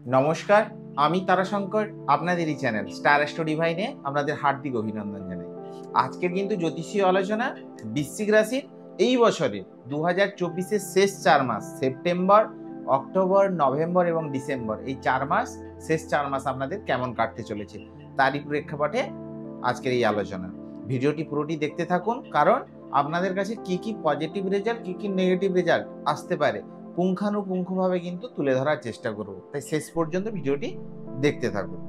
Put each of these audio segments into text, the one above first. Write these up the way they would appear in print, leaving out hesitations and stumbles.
নমস্কার, আমি তারাশঙ্কর। আপনাদের এই চ্যানেল স্টার অ্যাস্ট্রো ডিভাইনে আপনাদের হার্দিক অভিনন্দন জানাই। আজকের কিন্তু জ্যোতিষীয় আলোচনা বৃশ্চিক রাশির এই বছরে 2024-এর শেষ 4 মাস সেপ্টেম্বর, অক্টোবর, নভেম্বর এবং ডিসেম্বর, এই 4 মাস, শেষ 4 মাস আপনাদের কেমন কাটতে চলেছে তারই প্রেক্ষাপটে আজকের এই আলোচনা। ভিডিওটি পুরোটি দেখতে থাকুন, কারণ আপনাদের কাছে কি কি পজিটিভ রেজাল্ট, কি কি নেগেটিভ রেজাল্ট আসতে পারে পুঙ্খানুপুঙ্খভাবে কিন্তু তুলে ধরার চেষ্টা করব। তাই শেষ পর্যন্ত ভিডিওটি দেখতে থাকুন।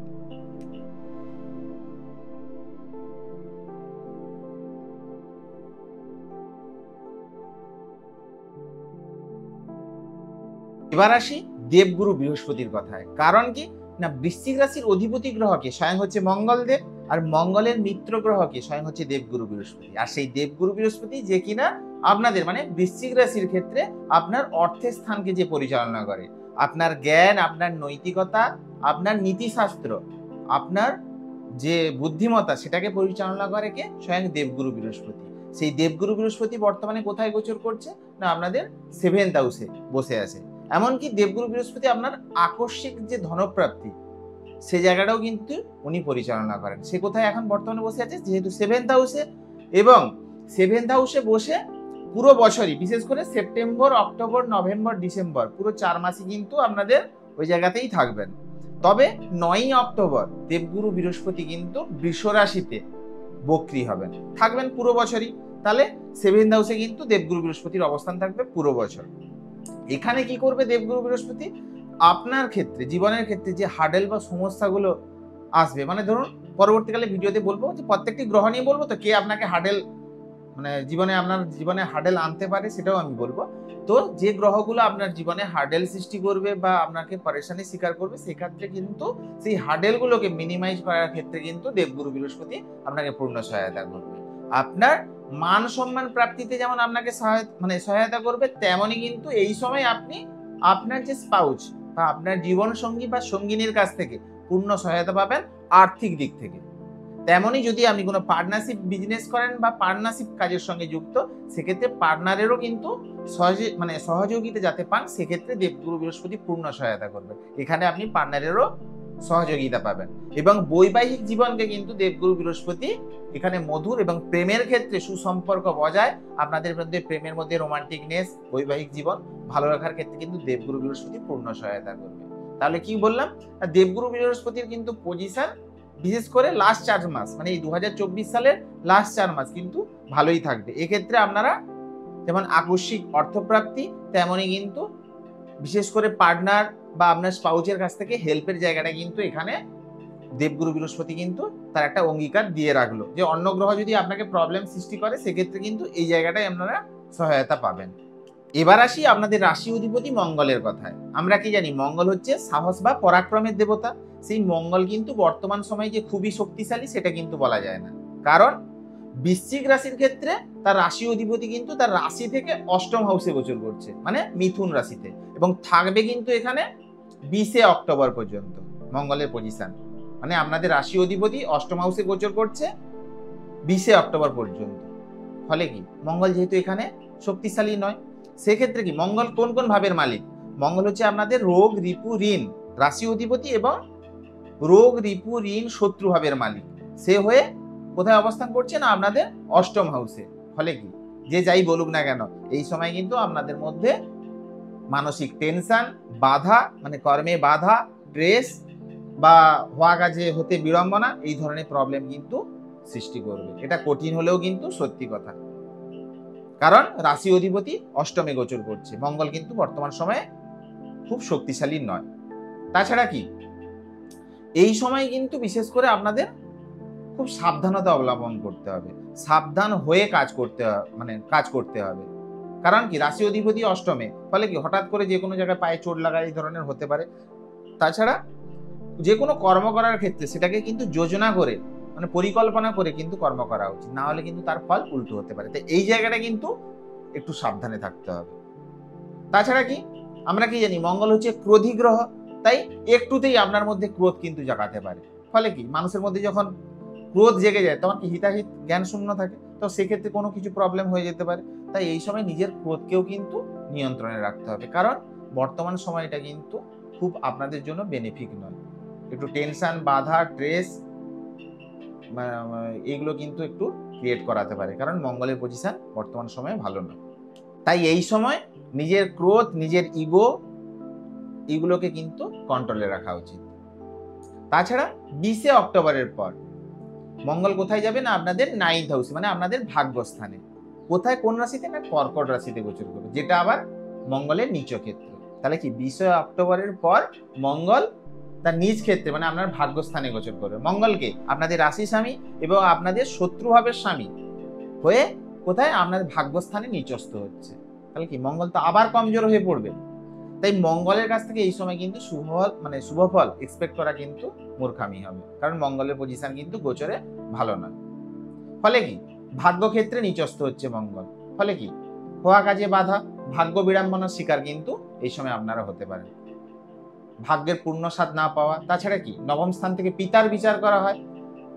এবার আসি দেবগুরু বৃহস্পতির কথায়। কারণ কি না, বৃশ্চিক রাশির অধিপতি গ্রহকে স্বয়ং হচ্ছে মঙ্গলদেব, আর মঙ্গলের মিত্র গ্রহকে স্বয়ং হচ্ছে দেবগুরু বৃহস্পতি। আর সেই দেবগুরু বৃহস্পতি যে কিনা আপনাদের মানে বৃশ্চিক রাশির ক্ষেত্রে আপনার অর্থের স্থানকে যে পরিচালনা করে, আপনার জ্ঞান, আপনার নৈতিকতা, আপনার নীতিশাস্ত্র, আপনার যে বুদ্ধিমত্তা, সেটাকে পরিচালনা করে কে? স্বয়ং দেবগুরু বৃহস্পতি। সেই দেবগুরু বৃহস্পতি বর্তমানে কোথায় গোচর করছে না, আপনাদের 7th হাউসে বসে আছে। এমনকি দেবগুরু বৃহস্পতি আপনার আকস্মিক যে ধনপ্রাপ্তি, সে জায়গাটাও কিন্তু উনি পরিচালনা করেন। সে কোথায় এখন বর্তমানে বসে আছে? যেহেতু 7th হাউসে, এবং 7th হাউসে বসে পুরো বছরই, বিশেষ করে সেপ্টেম্বর, অক্টোবর, নভেম্বর, ডিসেম্বর, পুরো 4 মাসই কিন্তু আপনাদের ওই জায়গাতেই থাকবেন। তবে 9ই অক্টোবর দেবগুরু বৃহস্পতি কিন্তু বৃষ রাশিতে বক্রী হবেন, থাকবেন পুরো বছরই। তাহলে 7th হাউসে কিন্তু দেবগুরু বৃহস্পতির অবস্থান থাকবে পুরো বছর। এখানে কি করবে দেবগুরু বৃহস্পতি? আপনার ক্ষেত্রে, জীবনের ক্ষেত্রে যে হার্ডেল বা সমস্যাগুলো আসবে, মানে ধরুন পরবর্তীকালে ভিডিওতে বলবো যে প্রত্যেকটি গ্রহ নিয়ে বলবো, তো কে আপনাকে হার্ডেল মানে আপনার জীবনে হার্ডেল আনতে পারে সেটাও আমি বলবো। তো যে গ্রহগুলো আপনার জীবনে হার্ডেল সৃষ্টি করবে বা আপনাকে পরেশানি স্বীকার করবে, সেক্ষেত্রে কিন্তু সেই হার্ডেলগুলোকে মিনিমাইজ করার ক্ষেত্রে কিন্তু দেবগুরু বৃহস্পতি আপনাকে পূর্ণ সহায়তা করবে। আপনার মান সম্মান প্রাপ্তিতে যেমন আপনাকে সহায়তা করবে, তেমনই কিন্তু এই সময় আপনি আপনার যে স্পাউস বা আপনার জীবন সঙ্গী বা সঙ্গিনীর কাছ থেকে পূর্ণ সহায়তা পাবেন আর্থিক দিক থেকে। তেমনই যদি আপনি কোনো পার্টনারশিপ বিজনেস করেন বা পার্টনারশিপ কাজের সঙ্গে যুক্ত, সেক্ষেত্রে পার্টনারেরও কিন্তু সহযোগিতা যাতে পান, সেক্ষেত্রে দেবগুরু বৃহস্পতি পূর্ণ সহায়তা করবে। এখানে আপনি পার্টনারেরও সহযোগিতা পাবেন। এবং বৈবাহিক জীবনকে কিন্তু দেবগুরু বৃহস্পতি এখানে মধুর এবং প্রেমের ক্ষেত্রে সুসম্পর্ক বজায়, আপনাদের মধ্যে প্রেমের মধ্যে রোমান্টিকনেস, বৈবাহিক জীবন ভালো রাখার ক্ষেত্রে কিন্তু দেবগুরু বৃহস্পতি পূর্ণ সহায়তা করবে। তাহলে কি বললাম? দেবগুরু বৃহস্পতির কিন্তু পজিশন বিশেষ করে লাস্ট 4 মাস, মানে এই 2024 সালের লাস্ট 4 মাস কিন্তু ভালোই থাকবে। এক্ষেত্রে আপনারা যেমন আকস্মিক অর্থপ্রাপ্তি, তেমনই কিন্তু বিশেষ করে পার্টনার বা আপনার স্পাউসের কাছ থেকে হেল্পের জায়গাটা কিন্তু এখানে দেবগুরু বৃহস্পতি কিন্তু তার একটা অঙ্গীকার দিয়ে রাখলো যে অন্য গ্রহ যদি আপনাকে প্রবলেম সৃষ্টি করে, সেক্ষেত্রে কিন্তু এই জায়গাটায় আপনারা সহায়তা পাবেন। এবার আসি আপনাদের রাশি অধিপতি মঙ্গলের কথায়। আমরা কি জানি? মঙ্গল হচ্ছে সাহস বা পরাক্রমের দেবতা। সেই মঙ্গল কিন্তু বর্তমান সময়ে যে খুবই শক্তিশালী সেটা কিন্তু বলা যায় না। কারণ বৃশ্চিক রাশির ক্ষেত্রে তার রাশি অধিপতি কিন্তু তার রাশি থেকে 8ম হাউসে গোচর করছে, মানে মিথুন রাশিতে, এবং থাকবে কিন্তু এখানে 20শে অক্টোবর পর্যন্ত মঙ্গলের পজিশন। মানে আপনাদের রাশি অধিপতি 8ম হাউসে গোচর করছে 20শে অক্টোবর পর্যন্ত। ফলে কি, মঙ্গল যেহেতু এখানে শক্তিশালী নয়, সেক্ষেত্রে কি মঙ্গল কোন কোন ভাবের মালিক? মঙ্গল হচ্ছে আপনাদের রোগ, রিপু, ঋণ রাশি অধিপতি, এবং রোগ, রিপু, ঋণ, শত্রু ভাবের মালিক। সে হয়ে কোথায় অবস্থান করছে না, আপনাদের 8ম হাউসে। ফলে কি, যে যাই বলুক না কেন, এই সময় কিন্তু আপনাদের মধ্যে মানসিক টেনশন, বাধা, মানে কর্মে বাধা, স্ট্রেস বা হওয়া কাজে হতে বিড়ম্বনা, এই ধরনের প্রবলেম কিন্তু সৃষ্টি করবে। এটা কঠিন হলেও কিন্তু সত্যি কথা, কারণ রাশি অধিপতি 8মে গোচর করছে। মঙ্গল কিন্তু বর্তমান সময়ে খুব শক্তিশালী নয়। তাছাড়া কি, এই সময় কিন্তু বিশেষ করে আপনাদের খুব সাবধানতা অবলম্বন করতে হবে, সাবধান হয়ে কাজ করতে হবে। কারণ কি, রাশি অধিপতি 8মে, ফলে কি হঠাৎ করে যে কোনো জায়গায় পায়ে চোট লাগা এই ধরনের হতে পারে। তাছাড়া যে কোনো কর্ম করার ক্ষেত্রে সেটাকে কিন্তু যোজনা করে, মানে পরিকল্পনা করে কিন্তু কর্ম করা উচিত, না হলে কিন্তু তার ফল উল্টো হতে পারে। তাই এই জায়গাটা কিন্তু একটু সাবধানে থাকতে হবে। তাছাড়া কি, আমরা কি জানি? মঙ্গল হচ্ছে ক্রোধী গ্রহ, তাই একটুতেই আপনার মধ্যে ক্রোধ কিন্তু জাগাতে পারে। ফলে কি, মানুষের মধ্যে যখন ক্রোধ জেগে যায় তখন কি হিতাহিত জ্ঞান শূন্য থাকে, তো সেক্ষেত্রে কোনো কিছু প্রবলেম হয়ে যেতে পারে। তাই এই সময় নিজের ক্রোধকেও কিন্তু নিয়ন্ত্রণে রাখতে হবে, কারণ বর্তমান সময়টা কিন্তু খুব আপনাদের জন্য বেনিফিট নয়। একটু টেনশন, বাধা, স্ট্রেস এগুলো কিন্তু একটু ক্রিয়েট করাতে পারে, কারণ মঙ্গলের পজিশন বর্তমান সময়ে ভালো নয়। তাই এই সময় নিজের ক্রোধ, নিজের ইগো এগুলোকে কিন্তু কন্ট্রোলে রাখা উচিত। তাছাড়া 20 অক্টোবরের পর মঙ্গল কোথায় যাবে না আপনাদের 9th হাউসে, মানে আপনাদের ভাগ্যস্থানে। কোথায়, কোন রাশিতে না কর্কট রাশিতে গোচর করবে, যেটা আবার মঙ্গলের নিচ ক্ষেত্র। তাহলে কি 20 অক্টোবরের পর মঙ্গল তার নিজ ক্ষেত্রে মানে আপনার ভাগ্যস্থানে গোচর করবে। মঙ্গলকে আপনাদের রাশি স্বামী এবং আপনাদের শত্রুভাবের স্বামী হয়ে কোথায় আপনাদের ভাগ্যস্থানে নিচস্থ হচ্ছে। তাহলে কি মঙ্গল তো আবার কমজোর হয়ে পড়বে। তাই মঙ্গলের কাছ থেকে এই সময় কিন্তু শুভ ফল এক্সপেক্ট করা কিন্তু মূর্খামি হবে, কারণ মঙ্গলের পজিশন কিন্তু গোচরে ভালো নয়। ফলে কি ভাগ্যক্ষেত্রে নিচস্থ হচ্ছে মঙ্গল। ফলে কি হওয়া কাজে বাধা, ভাগ্য বিড়ম্বনার শিকার কিন্তু এই সময় আপনারা হতে পারেন। ভাগ্যের পূর্ণ স্বাদ না পাওয়া, তাছাড়া কি নবম স্থান থেকে পিতার বিচার করা হয়,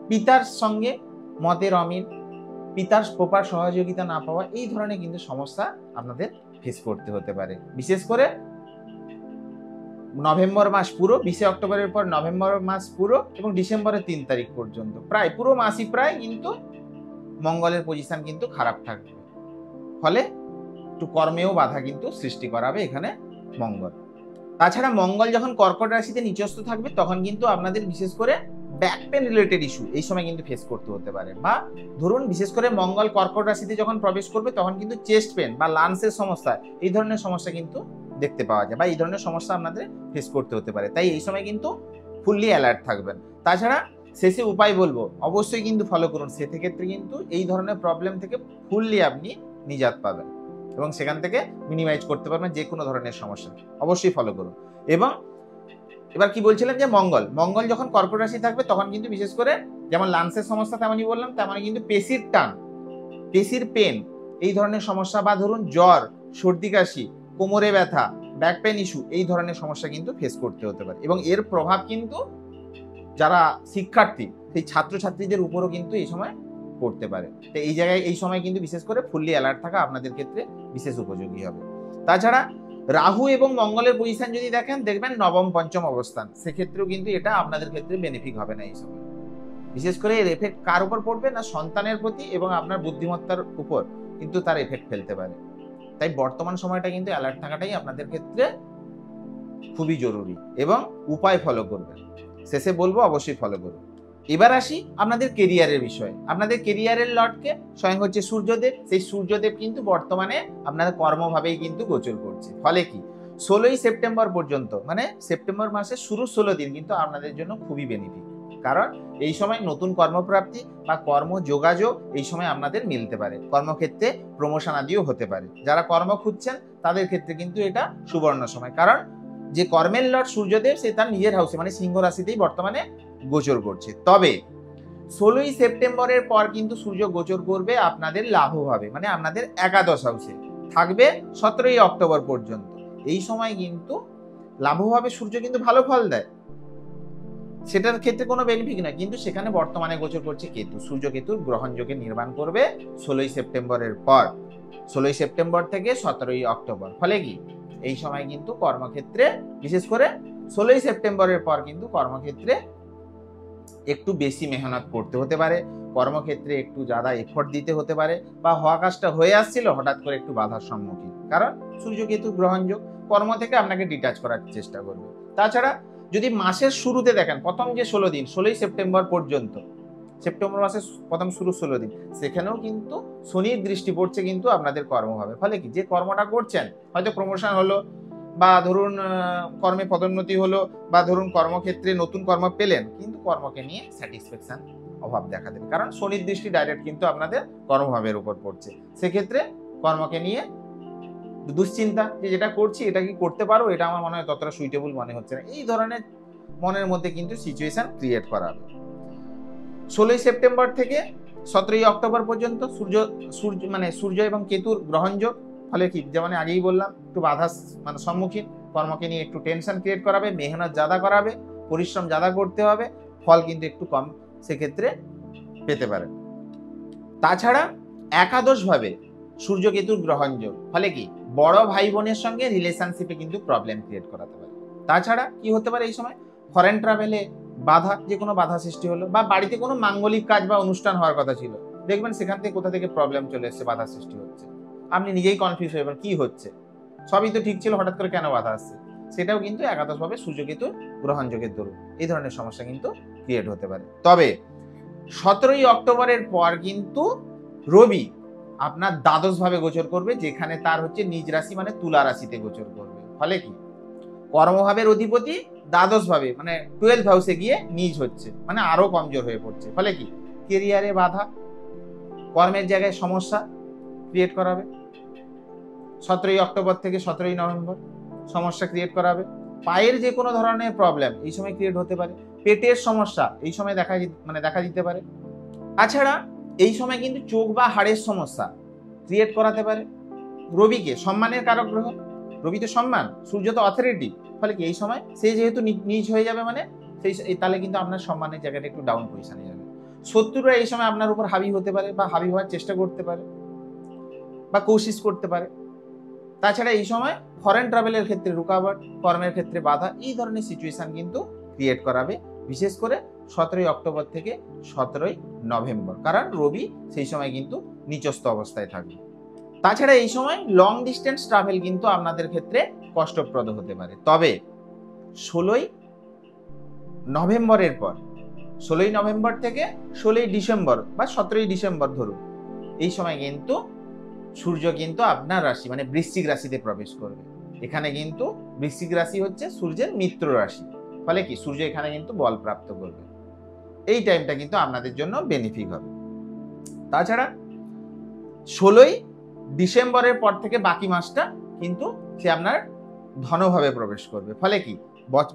পিতার সঙ্গে মতের অমিল, পিতার প্রপার সহযোগিতা না পাওয়া, এই ধরনের কিন্তু সমস্যা আপনাদের ফেস করতে হতে পারে। বিশেষ করে নভেম্বর মাস পুরো, 20 অক্টোবরের পর নভেম্বর মাস পুরো এবং ডিসেম্বরের 3 তারিখ পর্যন্ত প্রায় পুরো মাসই প্রায় কিন্তু মঙ্গলের পজিশন কিন্তু খারাপ থাকবে। ফলে একটু কর্মেও বাধা কিন্তু সৃষ্টি করাবে এখানে মঙ্গল। তাছাড়া মঙ্গল যখন কর্কট রাশিতে নিচস্থ থাকবে তখন কিন্তু আপনাদের বিশেষ করে ব্যাক পেন রিলেটেড ইস্যু এই সময় কিন্তু ফেস করতে হতে পারে। বা ধরুন বিশেষ করে মঙ্গল কর্কট রাশিতে যখন প্রবেশ করবে তখন কিন্তু চেস্ট পেন বা লাংসের সমস্যা, এই ধরনের সমস্যা কিন্তু দেখতে পাওয়া যায়, বা এই ধরনের সমস্যা আপনাদের ফেস করতে হতে পারে। তাই এই সময় কিন্তু ফুললি অ্যালার্ট থাকবেন। তাছাড়া শেষে উপায় বলবো, অবশ্যই কিন্তু ফলো করুন, সেক্ষেত্রে কিন্তু এই ধরনের প্রবলেম থেকে ফুললি আপনি নিজাত পাবেন এবং সেখান থেকে মিনিমাইজ করতে পারবেন যে কোনো ধরনের সমস্যা। অবশ্যই ফলো করুন। এবং এবার কি বলছিলাম যে মঙ্গল যখন কর্কট রাশি থাকবে তখন কিন্তু বিশেষ করে যেমন লাংসের সমস্যা তেমনই বললাম, তেমনই কিন্তু পেশির টান, পেশির পেন, এই ধরনের সমস্যা, বা ধরুন জ্বর, সর্দি কাশি, কোমরে ব্যথা, ব্যাক পেন ইস্যু, এই ধরনের সমস্যা কিন্তু ফেস করতে হতে পারে। এবং এর প্রভাব কিন্তু যারা শিক্ষার্থী সেই ছাত্রছাত্রীদের উপরও কিন্তু এই সময় পড়তে পারে। তো এই জায়গায় এই সময় কিন্তু বিশেষ করে ফুললি অ্যালার্ট থাকা আপনাদের ক্ষেত্রে বিশেষ উপযোগী হবে। তাছাড়া রাহু এবং মঙ্গলের পজিশন যদি দেখবেন নবম পঞ্চম অবস্থান, সেক্ষেত্রেও কিন্তু এটা আপনাদের ক্ষেত্রে বেনিফিট হবে না এই সময়। বিশেষ করে এর এফেক্ট কার উপর পড়বে না সন্তানের প্রতি এবং আপনার বুদ্ধিমত্তার উপর কিন্তু তার এফেক্ট ফেলতে পারে। তাই বর্তমান সময়টা কিন্তু অ্যালার্ট থাকাটাই আপনাদের ক্ষেত্রে খুবই জরুরি এবং উপায় ফলো করবেন। শেষে বলবো অবশ্যই ফলো করুন। এবার আসি আপনাদের কেরিয়ারের বিষয়ে। আপনাদের কেরিয়ারের লর্ডকে স্বয়ং হচ্ছে সূর্যদেব। সেই সূর্যদেব কিন্তু বর্তমানে আপনাদের কর্মভাবেই কিন্তু গোচর করছে। ফলে কি 16ই সেপ্টেম্বর পর্যন্ত, মানে সেপ্টেম্বর মাসের শুরু 16 দিন কিন্তু আপনাদের জন্য খুবই বেনিফিট, কারণ এই সময় নতুন কর্মপ্রাপ্তি বা কর্মযোগাযোগ এই সময় আপনাদের মিলতে পারে। কর্মক্ষেত্রে প্রমোশন আদিও হতে পারে। যারা কর্ম খুঁজছেন তাদের ক্ষেত্রে কিন্তু এটা সুবর্ণ সময়, কারণ যে কর্মের লর্ড সূর্যদেব সে তার নিজের হাউসে মানে সিংহ রাশিতেই বর্তমানে গোচর করছে। তবে 16ই সেপ্টেম্বরের পর কিন্তু সূর্য গোচর করবে আপনাদের লাভভাবে, মানে আপনাদের একাদশ হাউসে থাকবে 17ই অক্টোবর পর্যন্ত। এই সময় কিন্তু লাভভাবে সূর্য কিন্তু ভালো ফল দেয়, সেটার ক্ষেত্রে কোনো বেনিফিট নয়, কিন্তু সেখানে বর্তমানে গোচর করছে কেতু। সূর্য কেতুর গ্রহণ যোগে নির্মাণ করবে 16ই সেপ্টেম্বরের পর, 16ই সেপ্টেম্বর থেকে 17ই অক্টোবর। ফলে কি এই সময় কিন্তু কর্মক্ষেত্রে বিশেষ করে 16ই সেপ্টেম্বরের পর কিন্তু কর্মক্ষেত্রে একটু বেশি মেহনত করতে হতে পারে, কর্মক্ষেত্রে একটু যারা এফোর্ট দিতে হতে পারে, বা হওয়া কাজটা হয়ে আসছিল হঠাৎ করে একটু বাধার সম্মুখীন, কারণ সূর্য কেতু গ্রহণযোগ কর্ম থেকে আপনাকে ডিটাচ করার চেষ্টা করবে। তাছাড়া যদি মাসের শুরুতে দেখেন প্রথম যে 16 দিন 16ই সেপ্টেম্বর পর্যন্ত, সেপ্টেম্বর মাসের প্রথম শুরু 16 দিন, সেখানেও কিন্তু শনির দৃষ্টি পড়ছে কিন্তু আপনাদের কর্ম হবে। ফলে কি যে কর্মটা করছেন হয়তো প্রমোশন হলো, বা ধরুন কর্মে পদোন্নতি হলো, বা ধরুন কর্মক্ষেত্রে নতুন কর্ম পেলেন, কিন্তু কর্মকে নিয়ে স্যাটিসফ্যাকশন অভাব দেখা দেবে, কারণ শনির দৃষ্টি ডাইরেক্ট কিন্তু আপনাদের কর্মভাবের উপর পড়ছে। সেক্ষেত্রে কর্মকে নিয়ে দুশ্চিন্তা, যে যেটা করছি এটা কি করতে পারবো, এটা আমার মনে হয় ততটা সুইটেবল মনে হচ্ছে না, এই ধরনের মনের মধ্যে কিন্তু সিচুয়েশন ক্রিয়েট করা হবে। 16ই সেপ্টেম্বর থেকে 17ই অক্টোবর পর্যন্ত সূর্য এবং কেতুর গ্রহণযোগ। ফলে কি যেমন আগেই বললাম একটু বাধা মানে সম্মুখীন, কর্মকে নিয়ে একটু টেনশন ক্রিয়েট করাবে, মেহনত জাদা করাবে, পরিশ্রম জাদা করতে হবে, ফল কিন্তু একটু কম সেক্ষেত্রে পেতে পারে। তাছাড়া একাদশভাবে সূর্য কেতুর গ্রহণযোগ, ফলে কি বড় ভাই বোনের সঙ্গে রিলেশনশিপে কিন্তু প্রবলেম ক্রিয়েট করাতে পারে। তাছাড়া কি হতে পারে এই সময় ফরেন ট্রাভেলে বাধা, যে কোনো বাধা সৃষ্টি হলো, বা বাড়িতে কোনো মাঙ্গলিক কাজ বা অনুষ্ঠান হওয়ার কথা ছিল, দেখবেন সেখান থেকে কোথা থেকে প্রবলেম চলে এসছে, বাধা সৃষ্টি হচ্ছে, আপনি নিজেই কনফিউজ হয়ে যাবেন কি হচ্ছে, সবই তো ঠিক ছিল, হঠাৎ করে কেন বাধা আসছে। সেটাও কিন্তু একাদশভাবে সূর্যকেতু গ্রহণযোগের দরুন এই ধরনের সমস্যা কিন্তু ক্রিয়েট হতে পারে। তবে 17ই অক্টোবরের পর কিন্তু রবি আপনার দ্বাদশভাবে গোচর করবে, যেখানে তার হচ্ছে নিজ রাশি মানে তুলা রাশিতে গোচর করবে। ফলে কি কর্মভাবের অধিপতি দ্বাদশভাবে মানে 12th হাউসে গিয়ে নিজ হচ্ছে, মানে আরো কমজোর হয়ে পড়ছে। ফলে কি কেরিয়ারে বাধা, কর্মের জায়গায় সমস্যা ক্রিয়েট করাবে। 17ই অক্টোবর থেকে 17ই নভেম্বর সমস্যা ক্রিয়েট করাবে। পায়ের যে কোনো ধরনের প্রবলেম এই সময় ক্রিয়েট হতে পারে, পেটের সমস্যা এই সময় দেখা দিতে পারে। তাছাড়া এই সময় কিন্তু চোখ বা হাড়ের সমস্যা ক্রিয়েট করাতে পারে। রবিকে সম্মানের কারক গ্রহ, রবি তো সম্মান, সূর্য তো অথরিটি। ফলে কি এই সময় সে যেহেতু নিজ হয়ে যাবে, মানে সেই তাহলে কিন্তু আপনার সম্মানের জায়গাটা একটু ডাউন পজিশনে যাবে। শত্রুরা এই সময় আপনার উপর হাবি হতে পারে, বা হাবি হওয়ার চেষ্টা করতে পারে, বা কোশিশ করতে পারে। তাছাড়া এই সময় ফরেন ট্রাভেলের ক্ষেত্রে রুকাওয়াট, কর্মের ক্ষেত্রে বাধা, এই ধরনের সিচুয়েশন কিন্তু ক্রিয়েট করাবে, বিশেষ করে 17ই অক্টোবর থেকে 17ই নভেম্বর, কারণ রবি সেই সময় কিন্তু নিচস্থ অবস্থায় থাকবে। তাছাড়া এই সময় লং ডিস্টেন্স ট্রাভেল কিন্তু আপনাদের ক্ষেত্রে কষ্টপ্রদ হতে পারে। তবে 16ই নভেম্বরের পর, 16ই নভেম্বর থেকে 16ই ডিসেম্বর বা 17ই ডিসেম্বর ধরুন, এই সময় কিন্তু সূর্য কিন্তু আপনার রাশি মানে বৃশ্চিক রাশিতে প্রবেশ করবে। এখানে কিন্তু বৃশ্চিক রাশি হচ্ছে সূর্যের মিত্র রাশি। ফলে কি সূর্য এখানে কিন্তু বল প্রাপ্ত করবে। এই টাইমটা কিন্তু আপনাদের জন্য বেনিফিট হবে। তাছাড়া 16ই ডিসেম্বরের পর থেকে বাকি মাসটা কিন্তু সে আপনার ধনভাবে প্রবেশ করবে। ফলে কি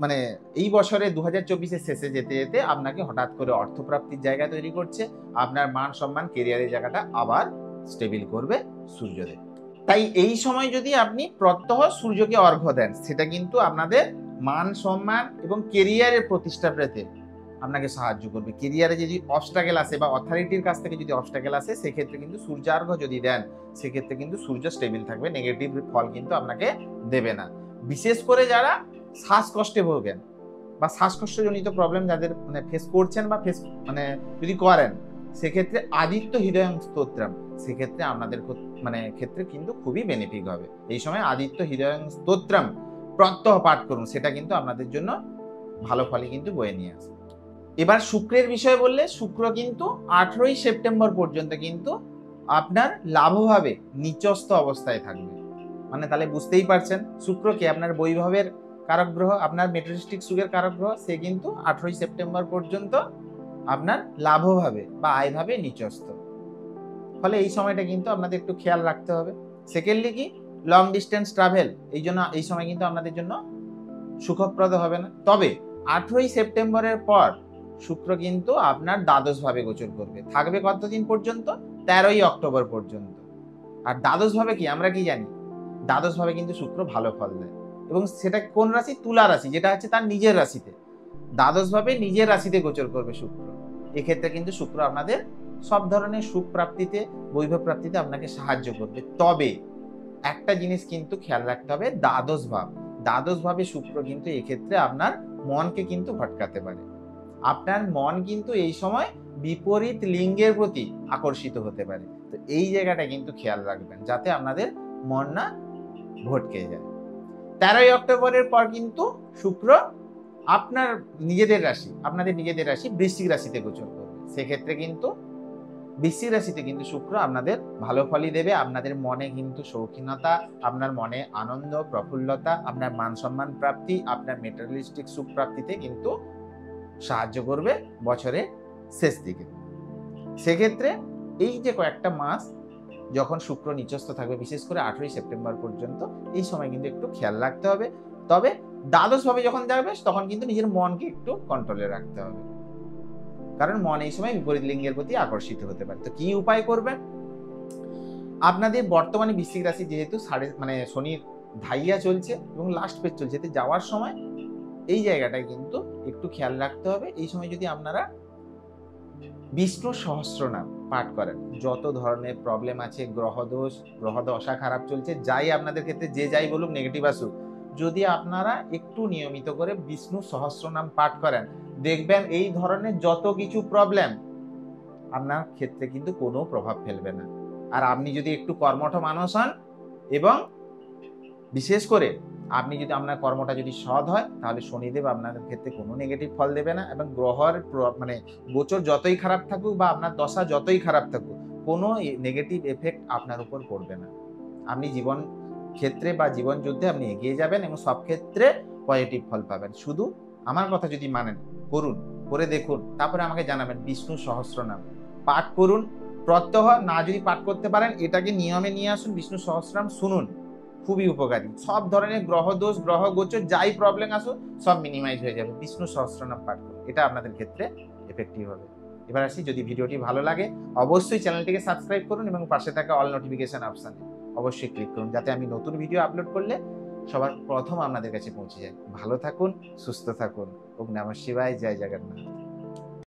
মানে এই বছরে 2024-এর শেষে যেতে যেতে আপনাকে হঠাৎ করে অর্থপ্রাপ্তির জায়গা তৈরি করছে, আপনার মান সম্মান কেরিয়ারের জায়গাটা আবার স্টেবল করবে সূর্যদেব। তাই এই সময় যদি আপনি প্রত্যহ সূর্যকে অর্ঘ্য দেন, সেটা কিন্তু আপনাদের মান সম্মান এবং কেরিয়ারের প্রতিষ্ঠা পেতে আপনাকে সাহায্য করবে। কেরিয়ারে যদি অবস্ট্রাগল আসে বা অথরিটির কাছ থেকে যদি অবস্ট্রাগল আসে, সেক্ষেত্রে কিন্তু সূর্যার্ঘ্য যদি দেন, সেক্ষেত্রে কিন্তু সূর্য স্টেবল থাকবে, নেগেটিভ ফল কিন্তু আপনাকে দেবে না। বিশেষ করে যারা শ্বাসকষ্টে ভোগেন বা শ্বাসকষ্টজনিত প্রবলেম যাদের মানে ফেস করছেন বা ফেস মানে যদি করেন, সেক্ষেত্রে আদিত্য হৃদয়ং স্তোত্রম, সেক্ষেত্রে আপনাদের মানে ক্ষেত্রে কিন্তু খুবই বেনিফিট হবে। এই সময় আদিত্য হৃদয়ং স্তোত্রম প্রত্যহ পাঠ করুন, সেটা কিন্তু আপনাদের জন্য ভালো ফলই কিন্তু বয়ে নিয়ে আসবে। এবার শুক্রের বিষয়ে বললে, শুক্র কিন্তু 18ই সেপ্টেম্বর পর্যন্ত কিন্তু আপনার লাভভাবে নিচস্থ অবস্থায় থাকবে। মানে তাহলে বুঝতেই পারছেন, শুক্রকে আপনার বৈভবের কারক গ্রহ, আপনার মেটেরিয়ালিস্টিক সুখের কারক গ্রহ, সে কিন্তু 18ই সেপ্টেম্বর পর্যন্ত আপনার লাভভাবে বা আয়ভাবে নিচস্থ। ফলে এই সময়টা কিন্তু আপনাদের একটু খেয়াল রাখতে হবে। সেকেন্ডলি কি লং ডিস্টেন্স ট্রাভেল, এই জন্য এই সময় কিন্তু আপনাদের জন্য সুখপ্রদ হবে না। তবে 18ই সেপ্টেম্বরের পর শুক্র কিন্তু আপনার দ্বাদশভাবে গোচর করবে, থাকবে কতদিন পর্যন্ত? 13ই অক্টোবর পর্যন্ত। আর দ্বাদশভাবে কি আমরা কি জানি, দ্বাদশভাবে কিন্তু শুক্র ভালো ফল দেয়, এবং সেটা কোন রাশি? তুলা রাশি, যেটা হচ্ছে তার নিজের রাশিতে। দ্বাদশভাবে নিজের রাশিতে গোচর করবে শুক্র। এক্ষেত্রে কিন্তু শুক্র আপনাদের সব ধরনের সুখ প্রাপ্তিতে, বৈভব প্রাপ্তিতে আপনাকে সাহায্য করবে। তবে একটা জিনিস কিন্তু খেয়াল রাখতে হবে, দ্বাদশভাবে শুক্র কিন্তু এক্ষেত্রে আপনার মনকে কিন্তু ভটকাতে পারে। আপনার মন কিন্তু এই সময় বিপরীত লিঙ্গের প্রতি আকর্ষিত হতে পারে। তো এই জায়গাটা কিন্তু খেয়াল রাখবেন, যাতে আপনাদের মন না ভটকে যায়। 13ই অক্টোবরের পর কিন্তু শুক্র আপনার নিজেদের রাশি বৃশ্চিক রাশিতে গোচর করবে। সেক্ষেত্রে কিন্তু বৃশ্চিক রাশিতে কিন্তু শুক্র আপনাদের ভালো ফলই দেবে। আপনাদের মনে কিন্তু শৌখিনতা, আপনার মনে আনন্দ, প্রফুল্লতা, আপনার মান সম্মান প্রাপ্তি, আপনার মেটেরিয়ালিস্টিক সুখ প্রাপ্তিতে কিন্তু সাহায্য করবে বছরের শেষ দিকে। সেক্ষেত্রে এই যে কয়েকটা মাস যখন শুক্র নিচস্থ থাকবে, বিশেষ করে 18ই সেপ্টেম্বর পর্যন্ত, এই সময় কিন্তু একটু খেয়াল রাখতে হবে। তবে দ্বাদশভাবে যখন যাবে, তখন কিন্তু নিজের মনকে একটু কন্ট্রোলে রাখতে হবে, কারণ মন এই সময় বিপরীত লিঙ্গের প্রতি আকর্ষিত হতে পারে। তো কি উপায় করবেন? আপনাদের বর্তমানে বৃশ্চিক রাশি যেহেতু শনির ধাইয়া চলছে এবং লাস্ট পেজ চলছে, এতে যাওয়ার সময় এই জায়গাটায় কিন্তু একটু খেয়াল রাখতে হবে। এই সময় যদি আপনারা বিষ্ণু সহস্রনাম পাঠ করেন, যত ধরনের প্রবলেম আছে, গ্রহ দশা খারাপ চলছে, যাই আপনাদের ক্ষেত্রে যে যাই বলুক, নেগেটিভ আসুক, যদি আপনারা একটু নিয়মিত করে বিষ্ণু সহস্রনাম পাঠ করেন, দেখবেন এই ধরনের যত কিছু প্রবলেম আপনার ক্ষেত্রে কিন্তু কোনো প্রভাব ফেলবে না। আর আপনি যদি একটু কর্মঠ মানুষ হন এবং বিশেষ করে আপনি যদি আপনার কর্মটা যদি সৎ হয়, তাহলে শনিদেব আপনাদের ক্ষেত্রে কোনো নেগেটিভ ফল দেবে না এবং গ্রহের মানে গোচর যতই খারাপ থাকুক বা আপনার দশা যতই খারাপ থাকুক, কোনো নেগেটিভ এফেক্ট আপনার উপর পড়বে না। আপনি জীবন ক্ষেত্রে বা জীবন যুদ্ধে আপনি এগিয়ে যাবেন এবং সব ক্ষেত্রে পজিটিভ ফল পাবেন। শুধু আমার কথা যদি মানেন, করুন, করে দেখুন, তারপরে আমাকে জানাবেন। বিষ্ণু সহস্রনাম পাঠ করুন, প্রত্যহ না যদি পাঠ করতে পারেন এটাকে নিয়মে নিয়ে আসুন। বিষ্ণু সহস্রনাম শুনুন, খুবই উপকারী। সব ধরনের গ্রহ দোষ, গ্রহ গোচর যাই প্রবলেম আসুক সব মিনিমাইজ হয়ে যাবে বিষ্ণু সহস্রনাম পাঠ করুন। এটা আপনাদের ক্ষেত্রে এফেক্টিভ হবে। এবার আসি, যদি ভিডিওটি ভালো লাগে অবশ্যই চ্যানেলটিকে সাবস্ক্রাইব করুন এবং পাশে থাকা অল নোটিফিকেশন অপশানে অবশ্যই ক্লিক করুন, যাতে আমি নতুন ভিডিও আপলোড করলে সবার প্রথম আপনাদের কাছে পৌঁছে যায়। ভালো থাকুন, সুস্থ থাকুন। ওম নমঃ শিবায়, জয় জগন্নাথ।